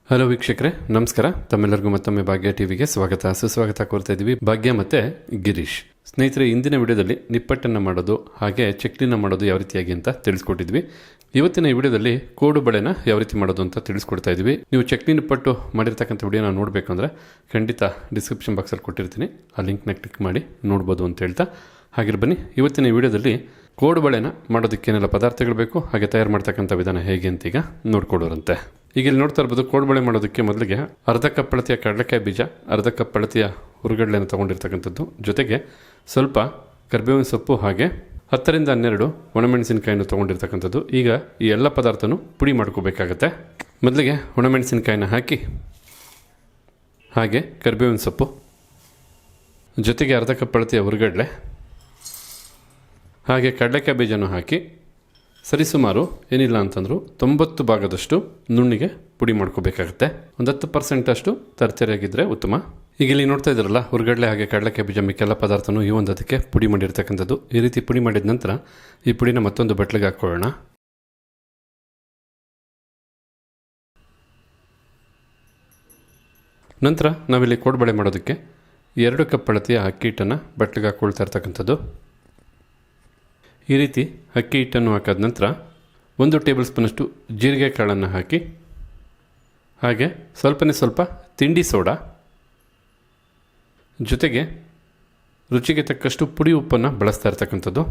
Hello ವೀಕ್ಷಕರೇ, ನಮಸ್ಕಾರ. ತಮ್ಮೆಲ್ಲರಿಗೂ ಮತ್ತೊಮ್ಮೆ ಭಾಗ್ಯ ಟಿವಿಗೆ ಸುಸ್ವಾಗತ ಕೋರ್ತಾ ಇದ್ದೀವಿ. ಭಾಗ್ಯ ಮತ್ತು ಗಿರೀಶ್. ಸ್ನೇಹಿತರೆ, ಇಂದಿನ ವಿಡಿಯೋದಲ್ಲಿ ನಿಪ್ಪಟ್ಟನ್ನು ಮಾಡೋದು ಹಾಗೆ ಚಕ್ಲಿನ ಮಾಡೋದು ಯಾವ ರೀತಿಯಾಗಿ ಅಂತ ತಿಳಿಸ್ಕೊಟ್ಟಿದ್ವಿ. ಇವತ್ತಿನ ಈ ವಿಡಿಯೋದಲ್ಲಿ ಕೋಡು ಬಳೆನ ಯಾವ ರೀತಿ ಮಾಡೋದು ಅಂತ ತಿಳಿಸ್ಕೊಡ್ತಾ ಇದ್ವಿ. ನೀವು ಚಕ್ಲಿ ನಿಪ್ಪಟ್ಟು ಮಾಡಿರ್ತಕ್ಕಂಥ ವಿಡಿಯೋನ ನೋಡಬೇಕು ಅಂದರೆ ಖಂಡಿತ ಡಿಸ್ಕ್ರಿಪ್ಷನ್ ಬಾಕ್ಸಲ್ಲಿ ಕೊಟ್ಟಿರ್ತೀನಿ, ಆ ಲಿಂಕ್ನ ಕ್ಲಿಕ್ ಮಾಡಿ ನೋಡ್ಬೋದು ಅಂತ ಹೇಳ್ತಾ, ಹಾಗೆ ಬನ್ನಿ ಇವತ್ತಿನ ವಿಡಿಯೋದಲ್ಲಿ ಕೋಡು ಬಳೆನ ಮಾಡೋದಕ್ಕೇನೆಲ್ಲ ಪದಾರ್ಥಗಳು ಬೇಕು ಹಾಗೆ ತಯಾರು ಮಾಡ್ತಕ್ಕಂಥ ವಿಧಾನ ಹೇಗೆ ಅಂತ ಈಗ ನೋಡ್ಕೊಡೋರಂತೆ. ಈಗ ಇಲ್ಲಿ ನೋಡ್ತಾ ಇರ್ಬೋದು, ಕೋಡುಬಳೆ ಮಾಡೋದಕ್ಕೆ ಮೊದಲಿಗೆ ಅರ್ಧ ಕಪ್ ಅಳತೆಯ ಕಡಲೆಕಾಯಿ ಬೀಜ, ಅರ್ಧ ಕಪ್ ಅಳತೆಯ ಹುರುಗಡ್ಲೆಯನ್ನು ತೊಗೊಂಡಿರ್ತಕ್ಕಂಥದ್ದು, ಜೊತೆಗೆ ಸ್ವಲ್ಪ ಕರಿಬೇವಿನ ಸೊಪ್ಪು ಹಾಗೆ 10 ರಿಂದ 12 ಒಣಮೆಣಸಿನಕಾಯಿನ ತೊಗೊಂಡಿರ್ತಕ್ಕಂಥದ್ದು. ಈಗ ಈ ಎಲ್ಲ ಪದಾರ್ಥನೂ ಪುಡಿ ಮಾಡ್ಕೋಬೇಕಾಗತ್ತೆ. ಮೊದಲಿಗೆ ಒಣಮೆಣಸಿನಕಾಯಿನ ಹಾಕಿ ಹಾಗೆ ಕರಿಬೇವಿನ ಸೊಪ್ಪು, ಜೊತೆಗೆ ಅರ್ಧ ಕಪ್ ಅಳತೆಯ ಹುರುಗಡ್ಲೆ ಹಾಗೆ ಕಡಲೆಕಾಯಿ ಬೀಜನೂ ಹಾಕಿ ಸರಿಸುಮಾರು ಏನಿಲ್ಲ ಅಂತಂದರೂ 90 ಭಾಗದಷ್ಟು ನುಣ್ಣಿಗೆ ಪುಡಿ ಮಾಡ್ಕೋಬೇಕಾಗತ್ತೆ. ಒಂದು 10% ಅಷ್ಟು ತರತರಿಯಾಗಿದ್ದರೆ ಉತ್ತಮ. ಈಗ ಇಲ್ಲಿ ನೋಡ್ತಾ ಇದ್ರಲ್ಲ, ಹುರುಗಡ್ಲೆ ಹಾಗೆ ಕಡಲೆಕಾಯಿ ಬೀಜ ಮಿಕ್ಕೆಲ್ಲ ಪದಾರ್ಥನೂ ಈ ಒಂದು ಅದಕ್ಕೆ ಪುಡಿ ಮಾಡಿರ್ತಕ್ಕಂಥದ್ದು. ಈ ರೀತಿ ಪುಡಿ ಮಾಡಿದ ನಂತರ ಈ ಪುಡಿನ ಮತ್ತೊಂದು ಬಟ್ಲಿಗೆ ಹಾಕ್ಕೊಳ್ಳೋಣ. ನಂತರ ನಾವಿಲ್ಲಿ ಕೋಡುಬಳೆ ಮಾಡೋದಕ್ಕೆ 2 ಕಪ್ ಅಳತೆಯ ಅಕ್ಕಿ ಹಿಟ್ಟನ್ನು ಬಟ್ಲಿಗೆ ಹಾಕ್ಕೊಳ್ತಾ ಇರ್ತಕ್ಕಂಥದ್ದು. ಈ ರೀತಿ ಅಕ್ಕಿ ಹಿಟ್ಟನ್ನು ಹಾಕಾದ ನಂತರ 1 ಟೇಬಲ್ ಸ್ಪೂನಷ್ಟು ಜೀರಿಗೆ ಕಾಳನ್ನು ಹಾಕಿ ಹಾಗೆ ಸ್ವಲ್ಪ ತಿಂಡಿ ಸೋಡಾ, ಜೊತೆಗೆ ರುಚಿಗೆ ತಕ್ಕಷ್ಟು ಪುಡಿ ಉಪ್ಪನ್ನು ಬಳಸ್ತಾ ಇರ್ತಕ್ಕಂಥದ್ದು.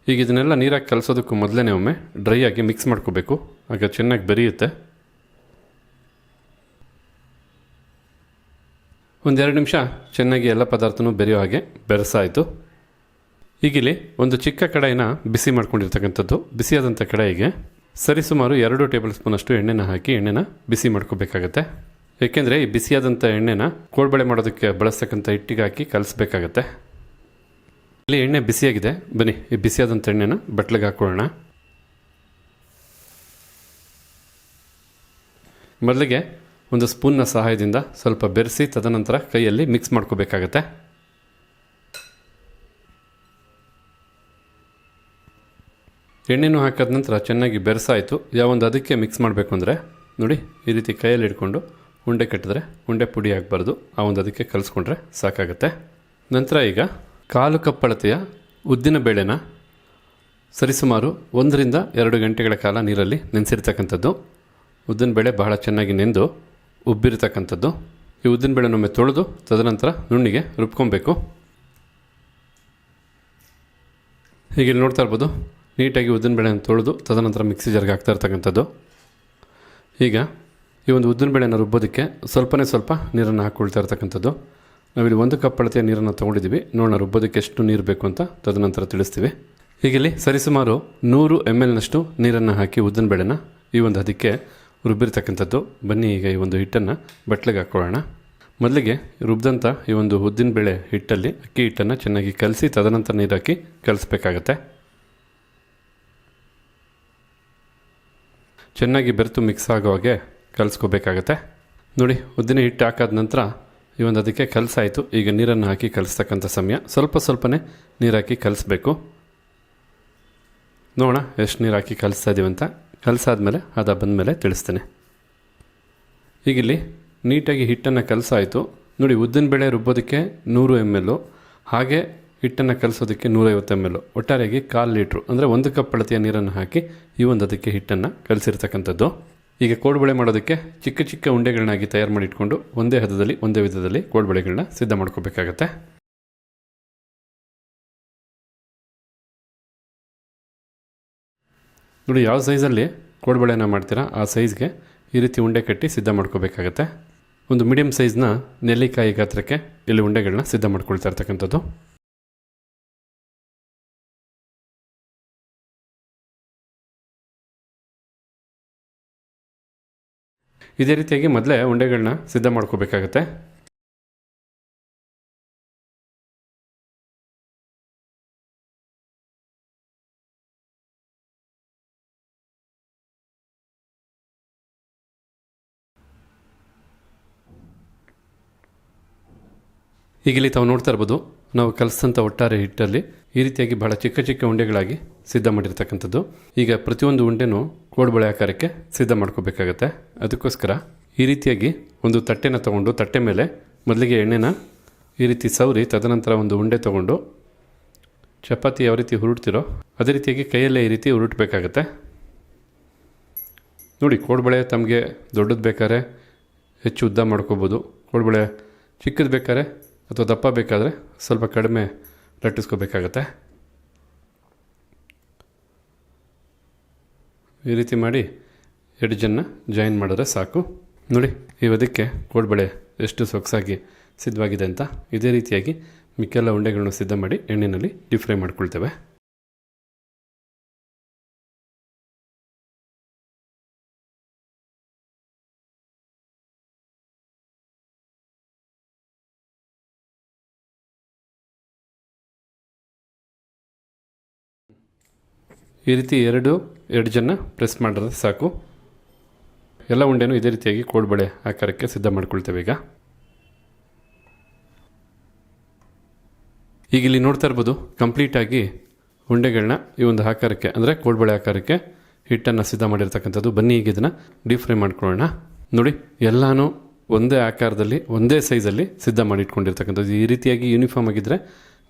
ಈಗ ಇದನ್ನೆಲ್ಲ ನೀರಾಗಿ ಕಲಸೋದಕ್ಕೂ ಮೊದಲೇ ಒಮ್ಮೆ ಡ್ರೈ ಆಗಿ ಮಿಕ್ಸ್ ಮಾಡ್ಕೋಬೇಕು, ಆಗ ಚೆನ್ನಾಗಿ ಬೆರೆಯುತ್ತೆ. 1-2 ನಿಮಿಷ ಚೆನ್ನಾಗಿ ಎಲ್ಲ ಪದಾರ್ಥನೂ ಬೆರೆಯೋ ಹಾಗೆ ಬೆರೆಸಾಯಿತು. ಈಗಿಲ್ಲಿ ಒಂದು ಚಿಕ್ಕ ಕಡಾಯಿನ ಬಿಸಿ ಮಾಡ್ಕೊಂಡಿರ್ತಕ್ಕಂಥದ್ದು. ಬಿಸಿಯಾದಂಥ ಕಡಾಯಿಗೆ ಸರಿಸುಮಾರು 2 ಟೇಬಲ್ ಸ್ಪೂನಷ್ಟು ಎಣ್ಣೆನ ಹಾಕಿ ಎಣ್ಣೆನ ಬಿಸಿ ಮಾಡ್ಕೋಬೇಕಾಗತ್ತೆ. ಏಕೆಂದರೆ ಈ ಬಿಸಿಯಾದಂಥ ಎಣ್ಣೆನ ಕೋಡುಬಳೆ ಮಾಡೋದಕ್ಕೆ ಬಳಸ್ತಕ್ಕಂಥ ಹಿಟ್ಟಿಗೆ ಹಾಕಿ ಕಲಿಸ್ಬೇಕಾಗತ್ತೆ. ಇಲ್ಲಿ ಎಣ್ಣೆ ಬಿಸಿಯಾಗಿದೆ, ಬನ್ನಿ ಈ ಬಿಸಿಯಾದಂಥ ಎಣ್ಣೆನ ಬಟ್ಲಿಗೆ ಹಾಕೊಳ್ಳೋಣ. ಮೊದಲಿಗೆ ಒಂದು ಸ್ಪೂನ್ನ ಸಹಾಯದಿಂದ ಸ್ವಲ್ಪ ಬೆರೆಸಿ ತದನಂತರ ಕೈಯಲ್ಲಿ ಮಿಕ್ಸ್ ಮಾಡ್ಕೋಬೇಕಾಗತ್ತೆ. ಎಣ್ಣೆನೂ ಹಾಕಿದ ನಂತರ ಚೆನ್ನಾಗಿ ಬೆರೆಸಾಯಿತು. ಯಾವೊಂದು ಅದಕ್ಕೆ ಮಿಕ್ಸ್ ಮಾಡಬೇಕು ಅಂದರೆ ನೋಡಿ, ಈ ರೀತಿ ಕೈಯಲ್ಲಿ ಹಿಡ್ಕೊಂಡು ಉಂಡೆ ಕಟ್ಟಿದ್ರೆ ಉಂಡೆ ಪುಡಿ ಆಗಬಾರ್ದು, ಆ ಒಂದು ಅದಕ್ಕೆ ಕಲಿಸ್ಕೊಂಡ್ರೆ ಸಾಕಾಗುತ್ತೆ. ನಂತರ ಈಗ 1/4 ಕಪ್ ಅಳತೆಯ ಉದ್ದಿನ ಬೇಳೆನ ಸರಿಸುಮಾರು 1 ರಿಂದ 2 ಗಂಟೆಗಳ ಕಾಲ ನೀರಲ್ಲಿ ನೆನೆಸಿರ್ತಕ್ಕಂಥದ್ದು. ಉದ್ದಿನ ಬೇಳೆ ಬಹಳ ಚೆನ್ನಾಗಿ ನೆಂದು ಉಬ್ಬಿರ್ತಕ್ಕಂಥದ್ದು. ಈ ಉದ್ದಿನ ಬೇಳೆನೊಮ್ಮೆ ತೊಳೆದು ತದನಂತರ ನುಣ್ಣಿಗೆ ರುಬ್ಕೊಬೇಕು. ಹೀಗೆ ನೋಡ್ತಾ ಇರ್ಬೋದು, ನೀಟಾಗಿ ಉದ್ದಿನ ಬೇಳೆನ ತೊಳೆದು ತದನಂತರ ಮಿಕ್ಸಿ ಜಾರ್ಗೆ ಹಾಕ್ತಾ ಇರ್ತಕ್ಕಂಥದ್ದು. ಈಗ ಈ ಒಂದು ಉದ್ದಿನ ಬೇಳೆನ ರುಬ್ಬೋದಕ್ಕೆ ಸ್ವಲ್ಪ ನೀರನ್ನು ಹಾಕ್ಕೊಳ್ತಾ ಇರ್ತಕ್ಕಂಥದ್ದು. ನಾವಿಲ್ಲಿ 1 ಕಪ್ ಅಳತೆಯ ನೀರನ್ನು ತೊಗೊಂಡಿದ್ದೀವಿ. ನೋಡೋಣ ರುಬ್ಬೋದಕ್ಕೆ ಎಷ್ಟು ನೀರು ಬೇಕು ಅಂತ ತದನಂತರ ತಿಳಿಸ್ತೀವಿ. ಹೀಗಿಲ್ಲಿ ಸರಿಸುಮಾರು 100 ml ನೀರನ್ನು ಹಾಕಿ ಉದ್ದಿನ ಬೇಳೆನ ಈ ಒಂದು ಅದಕ್ಕೆ ರುಬ್ಬಿರ್ತಕ್ಕಂಥದ್ದು. ಬನ್ನಿ ಈಗ ಈ ಒಂದು ಹಿಟ್ಟನ್ನು ಬಟ್ಲಿಗೆ ಹಾಕ್ಕೊಳ್ಳೋಣ. ಮೊದಲಿಗೆ ರುಬ್ಬಿದಂಥ ಈ ಒಂದು ಉದ್ದಿನ ಬೇಳೆ ಹಿಟ್ಟಲ್ಲಿ ಅಕ್ಕಿ ಹಿಟ್ಟನ್ನು ಚೆನ್ನಾಗಿ ಕಲಸಿ ತದನಂತರ ನೀರು ಹಾಕಿ ಕಲಿಸ್ಬೇಕಾಗತ್ತೆ. ಚೆನ್ನಾಗಿ ಬೆರೆತು ಮಿಕ್ಸ್ ಆಗೋ ಹಾಗೆ ಕಲಿಸ್ಕೋಬೇಕಾಗತ್ತೆ. ನೋಡಿ, ಉದ್ದಿನ ಹಿಟ್ಟು ಹಾಕಾದ ನಂತರ ಈ ಒಂದು ಅದಕ್ಕೆ ಕಲಸಾಯಿತು. ಈಗ ನೀರನ್ನು ಹಾಕಿ ಕಲಿಸ್ತಕ್ಕಂಥ ಸಮಯ ಸ್ವಲ್ಪನೇ ನೀರು ಹಾಕಿ ಕಲಿಸ್ಬೇಕು. ನೋಡೋಣ ಎಷ್ಟು ನೀರು ಹಾಕಿ ಕಲಿಸ್ತಾ ಇದ್ದೀವಿ ಅಂತ. ಕಲಸಾದ್ಮೇಲೆ ಅದ ಬಂದಮೇಲೆ ತಿಳಿಸ್ತೇನೆ. ಈಗಿಲ್ಲಿ ನೀಟಾಗಿ ಹಿಟ್ಟನ್ನು ಕಲಸಾಯಿತು. ನೋಡಿ, ಉದ್ದಿನ ಬೇಳೆ ರುಬ್ಬೋದಕ್ಕೆ 100 ml, ಹಾಗೆ ಹಿಟ್ಟನ್ನು ಕಲಿಸೋದಕ್ಕೆ 150 ml, ಒಟ್ಟಾರೆಯಾಗಿ 1/4 ಲೀಟ್ರು ಅಂದರೆ 1 ಕಪ್ ಅಳತೆಯ ನೀರನ್ನು ಹಾಕಿ ಈ ಒಂದು ಅದಕ್ಕೆ ಹಿಟ್ಟನ್ನು ಕಲಿಸಿರ್ತಕ್ಕಂಥದ್ದು. ಈಗ ಕೋಡುಬಳೆ ಮಾಡೋದಕ್ಕೆ ಚಿಕ್ಕ ಉಂಡೆಗಳನ್ನಾಗಿ ತಯಾರು ಮಾಡಿಟ್ಕೊಂಡು ಒಂದೇ ಹದದಲ್ಲಿ ಒಂದೇ ವಿಧದಲ್ಲಿ ಕೋಡುಬಳೆಗಳನ್ನ ಸಿದ್ಧ ಮಾಡ್ಕೋಬೇಕಾಗತ್ತೆ. ನೋಡಿ, ಯಾವ ಸೈಜಲ್ಲಿ ಕೋಡುಬಳೆನ ಮಾಡ್ತೀರಾ ಆ ಸೈಜ್ಗೆ ಈ ರೀತಿ ಉಂಡೆ ಕಟ್ಟಿ ಸಿದ್ಧ ಮಾಡ್ಕೋಬೇಕಾಗತ್ತೆ. ಒಂದು ಮೀಡಿಯಮ್ ಸೈಜ್ನ ನೆಲ್ಲಿಕಾಯಿ ಗಾತ್ರಕ್ಕೆ ಇಲ್ಲಿ ಉಂಡೆಗಳನ್ನ ಸಿದ್ಧ ಮಾಡ್ಕೊಳ್ತಾ ಇರ್ತಕ್ಕಂಥದ್ದು. ಇದೇ ರೀತಿಯಾಗಿ ಮೊದಲೇ ಉಂಡೆಗಳನ್ನ ಸಿದ್ಧ ಮಾಡ್ಕೋಬೇಕಾಗತ್ತೆ. ಈಗ ಇಲ್ಲಿ ತಾವು ನೋಡ್ತಾ ಇರ್ಬೋದು, ನಾವು ಕಲಿಸಿದಂಥ ಒಟ್ಟಾರೆ ಹಿಟ್ಟಲ್ಲಿ ಈ ರೀತಿಯಾಗಿ ಬಹಳ ಚಿಕ್ಕ ಉಂಡೆಗಳಾಗಿ ಸಿದ್ಧ ಮಾಡಿರ್ತಕ್ಕಂಥದ್ದು. ಈಗ ಪ್ರತಿಯೊಂದು ಉಂಡೆನೂ ಕೋಡುಬಳೆ ಆಕಾರಕ್ಕೆ ಸಿದ್ಧ ಮಾಡ್ಕೋಬೇಕಾಗತ್ತೆ. ಅದಕ್ಕೋಸ್ಕರ ಈ ರೀತಿಯಾಗಿ ಒಂದು ತಟ್ಟೆನ ತೊಗೊಂಡು ತಟ್ಟೆ ಮೇಲೆ ಮೊದಲಿಗೆ ಎಣ್ಣೆನ ಈ ರೀತಿ ಸವರಿ ತದನಂತರ ಒಂದು ಉಂಡೆ ತೊಗೊಂಡು ಚಪಾತಿ ಯಾವ ರೀತಿ ಹುರುಡ್ತಿರೋ ಅದೇ ರೀತಿಯಾಗಿ ಕೈಯಲ್ಲೇ ಈ ರೀತಿ ಹುರುಟಬೇಕಾಗತ್ತೆ. ನೋಡಿ, ಕೋಡ್ಬಳೆ ತಮಗೆ ದೊಡ್ಡದು ಬೇಕಾದ್ರೆ ಹೆಚ್ಚು ಉದ್ದ ಮಾಡ್ಕೋಬೋದು. ಕೋಡ್ಬಳೆ ಚಿಕ್ಕದು ಬೇಕಾದ್ರೆ ಅಥವಾ ದಪ್ಪ ಬೇಕಾದರೆ ಸ್ವಲ್ಪ ಕಡಿಮೆ ಲಟ್ಟಿಸ್ಕೋಬೇಕಾಗತ್ತೆ. ಈ ರೀತಿ ಮಾಡಿ ಎಡ್ಜನ್ನು ಜಾಯಿನ್ ಮಾಡಿದ್ರೆ ಸಾಕು. ನೋಡಿ, ಇವದಕ್ಕೆ ಕೋಡ್ಬಳೆ ಎಷ್ಟು ಸೊಗಸಾಗಿ ಸಿದ್ಧವಾಗಿದೆ ಅಂತ. ಇದೇ ರೀತಿಯಾಗಿ ಮಿಕ್ಕೆಲ್ಲ ಉಂಡೆಗಳನ್ನು ಸಿದ್ಧ ಮಾಡಿ ಎಣ್ಣೆಯಲ್ಲಿ ಡೀಪ್ ಫ್ರೈ ಮಾಡ್ಕೊಳ್ತೇವೆ. ಈ ರೀತಿ ಎರಡು ಎಡ್ಜನ್ನು ಪ್ರೆಸ್ ಮಾಡಿದ್ರೆ ಸಾಕು. ಎಲ್ಲ ಉಂಡೆನೂ ಇದೇ ರೀತಿಯಾಗಿ ಕೋಡ್ಬಳೆ ಆಕಾರಕ್ಕೆ ಸಿದ್ಧ ಮಾಡ್ಕೊಳ್ತೇವೆ. ಈಗ ಇಲ್ಲಿ ನೋಡ್ತಾ ಇರ್ಬೋದು, ಕಂಪ್ಲೀಟಾಗಿ ಉಂಡೆಗಳನ್ನ ಈ ಒಂದು ಆಕಾರಕ್ಕೆ ಅಂದರೆ ಕೋಡ್ಬಳೆ ಆಕಾರಕ್ಕೆ ಹಿಟ್ಟನ್ನು ಸಿದ್ಧ ಮಾಡಿರ್ತಕ್ಕಂಥದ್ದು. ಬನ್ನಿ ಈಗ ಇದನ್ನು ಡೀಪ್ ಫ್ರೈ ಮಾಡ್ಕೊಳ್ಳೋಣ. ನೋಡಿ, ಎಲ್ಲನೂ ಒಂದೇ ಆಕಾರದಲ್ಲಿ ಒಂದೇ ಸೈಜಲ್ಲಿ ಸಿದ್ಧ ಮಾಡಿ ಇಟ್ಕೊಂಡಿರ್ತಕ್ಕಂಥದ್ದು. ಈ ರೀತಿಯಾಗಿ ಯೂನಿಫಾರ್ಮ್ ಆಗಿದ್ದರೆ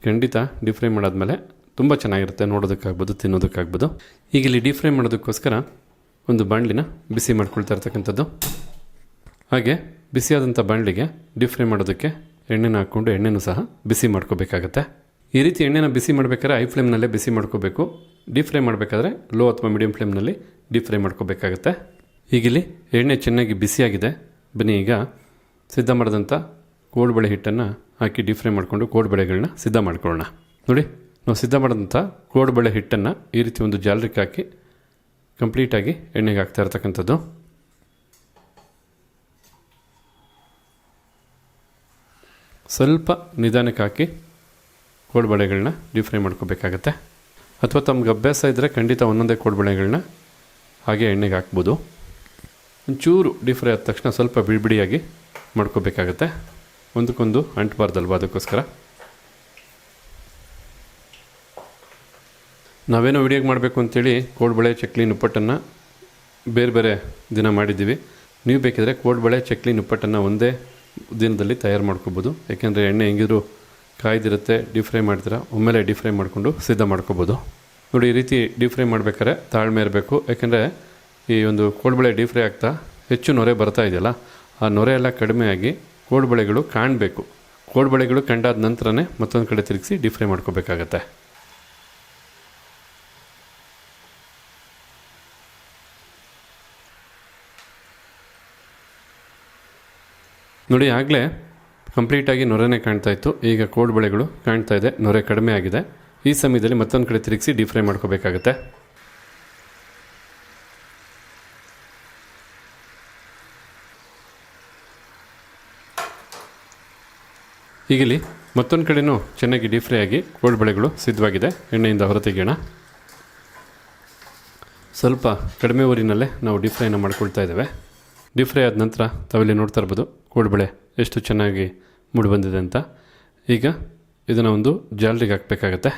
ಖಂಡಿತ ಡೀಪ್ ಫ್ರೈ ಮಾಡಾದ್ಮೇಲೆ ತುಂಬ ಚೆನ್ನಾಗಿರುತ್ತೆ, ನೋಡೋದಕ್ಕಾಗ್ಬೋದು, ತಿನ್ನೋದಕ್ಕಾಗ್ಬೋದು. ಈಗ ಇಲ್ಲಿ ಡೀಪ್ ಫ್ರೈ ಮಾಡೋದಕ್ಕೋಸ್ಕರ ಒಂದು ಬಾಣಲಿನ ಬಿಸಿ ಮಾಡ್ಕೊಳ್ತಾ ಇರ್ತಕ್ಕಂಥದ್ದು. ಹಾಗೆ ಬಿಸಿಯಾದಂಥ ಬಾಣಲಿಗೆ ಡೀಪ್ ಫ್ರೈ ಮಾಡೋದಕ್ಕೆ ಎಣ್ಣೆನ ಹಾಕ್ಕೊಂಡು ಎಣ್ಣೆನೂ ಸಹ ಬಿಸಿ ಮಾಡ್ಕೋಬೇಕಾಗತ್ತೆ. ಈ ರೀತಿ ಎಣ್ಣೆನ ಬಿಸಿ ಮಾಡಬೇಕಾದ್ರೆ ಹೈ ಫ್ಲೇಮ್ನಲ್ಲೇ ಬಿಸಿ ಮಾಡ್ಕೋಬೇಕು. ಡೀಪ್ ಫ್ರೈ ಮಾಡಬೇಕಾದ್ರೆ ಲೋ ಅಥವಾ ಮೀಡಿಯಂ ಫ್ಲೇಮ್ನಲ್ಲಿ ಡೀಪ್ ಫ್ರೈ ಮಾಡ್ಕೋಬೇಕಾಗತ್ತೆ. ಈಗಿಲ್ಲಿ ಎಣ್ಣೆ ಚೆನ್ನಾಗಿ ಬಿಸಿಯಾಗಿದೆ. ಬನ್ನಿ ಈಗ ಸಿದ್ಧ ಮಾಡಿದಂಥ ಕೋಡ್ಬಳೆ ಹಿಟ್ಟನ್ನು ಹಾಕಿ ಡೀಪ್ ಫ್ರೈ ಮಾಡಿಕೊಂಡು ಕೋಡ್ಬಳೆಗಳನ್ನ ಸಿದ್ಧ ಮಾಡ್ಕೊಳ್ಳೋಣ. ನೋಡಿ, ನಾವು ಸಿದ್ಧ ಮಾಡಿದಂಥ ಕೋಡ್ಬಳೆ ಹಿಟ್ಟನ್ನು ಈ ರೀತಿ ಒಂದು ಜಾಲರಿಗೆ ಹಾಕಿ ಕಂಪ್ಲೀಟಾಗಿ ಎಣ್ಣೆಗೆ ಹಾಕ್ತಾ ಇರ್ತಕ್ಕಂಥದ್ದು. ಸ್ವಲ್ಪ ನಿಧಾನಕ್ಕೆ ಹಾಕಿ ಕೋಡ್ಬಳೆಗಳನ್ನ ಡೀಪ್ ಫ್ರೈ ಮಾಡ್ಕೋಬೇಕಾಗತ್ತೆ. ಅಥವಾ ತಮ್ಗೆ ಅಭ್ಯಾಸ ಇದ್ದರೆ ಖಂಡಿತ ಒಂದೊಂದೇ ಕೋಡ್ಬಳೆಗಳನ್ನ ಹಾಗೆ ಎಣ್ಣೆಗೆ ಹಾಕ್ಬೋದು. ಒಂಚೂರು ಡೀಪ್ ಫ್ರೈ ಆದ ತಕ್ಷಣ ಸ್ವಲ್ಪ ಬಿಡಿಯಾಗಿ ಮಾಡ್ಕೋಬೇಕಾಗತ್ತೆ, ಒಂದಕ್ಕೊಂದು ಅಂಟಬಾರ್ದಲ್ವ, ಅದಕ್ಕೋಸ್ಕರ. ನಾವೇನೋ ವಿಡಿಯೋಗೆ ಮಾಡಬೇಕು ಅಂತೇಳಿ ಕೋಡ್ಬಳೆ, ಚಕ್ಲಿ, ನಿಪ್ಪಟ್ಟನ್ನು ಬೇರೆ ಬೇರೆ ದಿನ ಮಾಡಿದ್ದೀವಿ. ನೀವು ಬೇಕಿದ್ರೆ ಕೋಡ್ಬಳೆ, ಚಕ್ಲಿ, ನಿಪ್ಪಟ್ಟನ್ನು ಒಂದೇ ದಿನದಲ್ಲಿ ತಯಾರು ಮಾಡ್ಕೋಬೋದು. ಯಾಕೆಂದರೆ ಎಣ್ಣೆ ಹೆಂಗಿದ್ರು ಕಾಯ್ದಿರುತ್ತೆ, ಡೀಪ್ ಫ್ರೈ ಮಾಡ್ತೀರಾ, ಒಮ್ಮೆಲೆ ಡೀಪ್ ಫ್ರೈ ಮಾಡಿಕೊಂಡು ಸಿದ್ಧ ಮಾಡ್ಕೋಬೋದು. ನೋಡಿ, ಈ ರೀತಿ ಡೀಪ್ ಫ್ರೈ ಮಾಡಬೇಕಾದ್ರೆ ತಾಳ್ಮೆ ಇರಬೇಕು. ಯಾಕೆಂದರೆ ಈ ಒಂದು ಕೋಡ್ಬಳೆ ಡೀಪ್ ಫ್ರೈ ಆಗ್ತಾ ಹೆಚ್ಚು ನೊರೆ ಬರ್ತಾ ಇದೆಯಲ್ಲ, ಆ ನೊರೆ ಎಲ್ಲ ಕಡಿಮೆಯಾಗಿ ಕೋಡ್ಬಳೆಗಳು ಕಾಣಬೇಕು. ಕೋಡ್ಬಳೆಗಳು ಕಂಡಾದ ನಂತರನೇ ಮತ್ತೊಂದು ಕಡೆ ತಿರುಗಿಸಿ ಡೀಪ್ ಫ್ರೈ ಮಾಡ್ಕೋಬೇಕಾಗತ್ತೆ. ನೋಡಿ, ಆಗಲೇ ಕಂಪ್ಲೀಟಾಗಿ ನೊರೆನೇ ಕಾಣ್ತಾ ಇತ್ತು. ಈಗ ಕೋಡ್ಬಳೆಗಳು ಕಾಣ್ತಾ ಇದೆ, ನೊರೆ ಕಡಿಮೆ ಆಗಿದೆ. ಈ ಸಮಯದಲ್ಲಿ ಮತ್ತೊಂದು ಕಡೆ ತಿರುಗಿಸಿ ಡೀಪ್ ಫ್ರೈ ಮಾಡ್ಕೋಬೇಕಾಗತ್ತೆ. ಈಗಿಲ್ಲಿ ಮತ್ತೊಂದು ಕಡೆನೂ ಚೆನ್ನಾಗಿ ಡೀಪ್ ಫ್ರೈ ಆಗಿ ಕೋಡ್ಬಳೆಗಳು ಸಿದ್ಧವಾಗಿದೆ. ಎಣ್ಣೆಯಿಂದ ಹೊರತೆಗೆಯೋಣ. ಸ್ವಲ್ಪ ಕಡಿಮೆ ಊರಿನಲ್ಲೇ ನಾವು ಡೀಪ್ ಫ್ರೈನ ಮಾಡ್ಕೊಳ್ತಾ ಇದ್ದೇವೆ. ಡೀಪ್ ಫ್ರೈ ಆದ ನಂತರ ತಾವಿಲ್ಲಿ ನೋಡ್ತಾ ಇರ್ಬೋದು ಕೋಡ್ಬಳೆ ಎಷ್ಟು ಚೆನ್ನಾಗಿ ಮೂಡಿ ಬಂದಿದೆ ಅಂತ. ಈಗ ಇದನ್ನು ಒಂದು ಜಾಲರಿಗೆ ಹಾಕಬೇಕಾಗತ್ತೆ.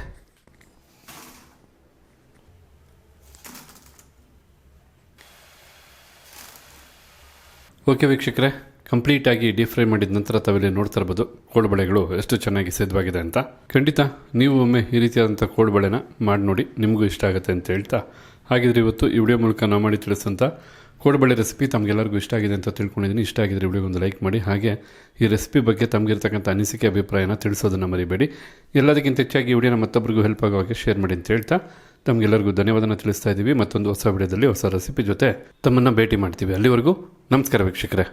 ಓಕೆ ವೀಕ್ಷಕರೇ, ಕಂಪ್ಲೀಟಾಗಿ ಡೀಪ್ ಫ್ರೈ ಮಾಡಿದ ನಂತರ ತಾವಿಲ್ಲಿ ನೋಡ್ತಾ ಇರ್ಬೋದು ಕೋಡ್ಬಳೆಗಳು ಎಷ್ಟು ಚೆನ್ನಾಗಿ ಸಿದ್ಧವಾಗಿದೆ ಅಂತ. ಖಂಡಿತ ನೀವು ಒಮ್ಮೆ ಈ ರೀತಿಯಾದಂಥ ಕೋಡ್ಬಳೆನ ಮಾಡಿ ನೋಡಿ, ನಿಮಗೂ ಇಷ್ಟ ಆಗುತ್ತೆ ಅಂತ ಹೇಳ್ತಾ, ಹಾಗಿದ್ರೆ ಇವತ್ತು ಈ ವಿಡಿಯೋ ಮೂಲಕ ನಾವು ಮಾಡಿ ತಿಳಿಸಂಥ ಕೋಡ್ಬಳೆ ರೆಸಿಪಿ ತಮಗೆಲ್ಲರಿಗೂ ಇಷ್ಟ ಆಗಿದೆ ಅಂತ ತಿಳ್ಕೊಂಡಿದ್ದೀನಿ. ಇಷ್ಟ ಆಗಿದ್ರೆ ವಿಡಿಯೋಗೊಂದು ಲೈಕ್ ಮಾಡಿ. ಹಾಗೆ ಈ ರೆಸಿಪಿ ಬಗ್ಗೆ ತಮಗಿರ್ತಕ್ಕಂಥ ಅನಿಸಿಕೆ, ಅಭಿಪ್ರಾಯನ ತಿಳಿಸೋದನ್ನು ಮರಿಬೇಡಿ. ಎಲ್ಲದಕ್ಕಿಂತ ಹೆಚ್ಚಾಗಿ ಈ ವಿಡಿಯೋನ ಮತ್ತೊಬ್ಬರಿಗೂ ಹೆಲ್ಪ್ ಆಗೋ ಹಾಗೆ ಶೇರ್ ಮಾಡಿ ಅಂತ ಹೇಳ್ತಾ ತಮಗೆಲ್ಲರಿಗೂ ಧನ್ಯವಾದನ ತಿಳಿಸ್ತಾ ಇದ್ದೀವಿ. ಮತ್ತೊಂದು ಹೊಸ ವಿಡಿಯೋದಲ್ಲಿ ಹೊಸ ರೆಸಿಪಿ ಜೊತೆ ತಮ್ಮನ್ನು ಭೇಟಿ ಮಾಡ್ತೀವಿ. ಅಲ್ಲಿವರೆಗೂ ನಮಸ್ಕಾರ ವೀಕ್ಷಕರೇ.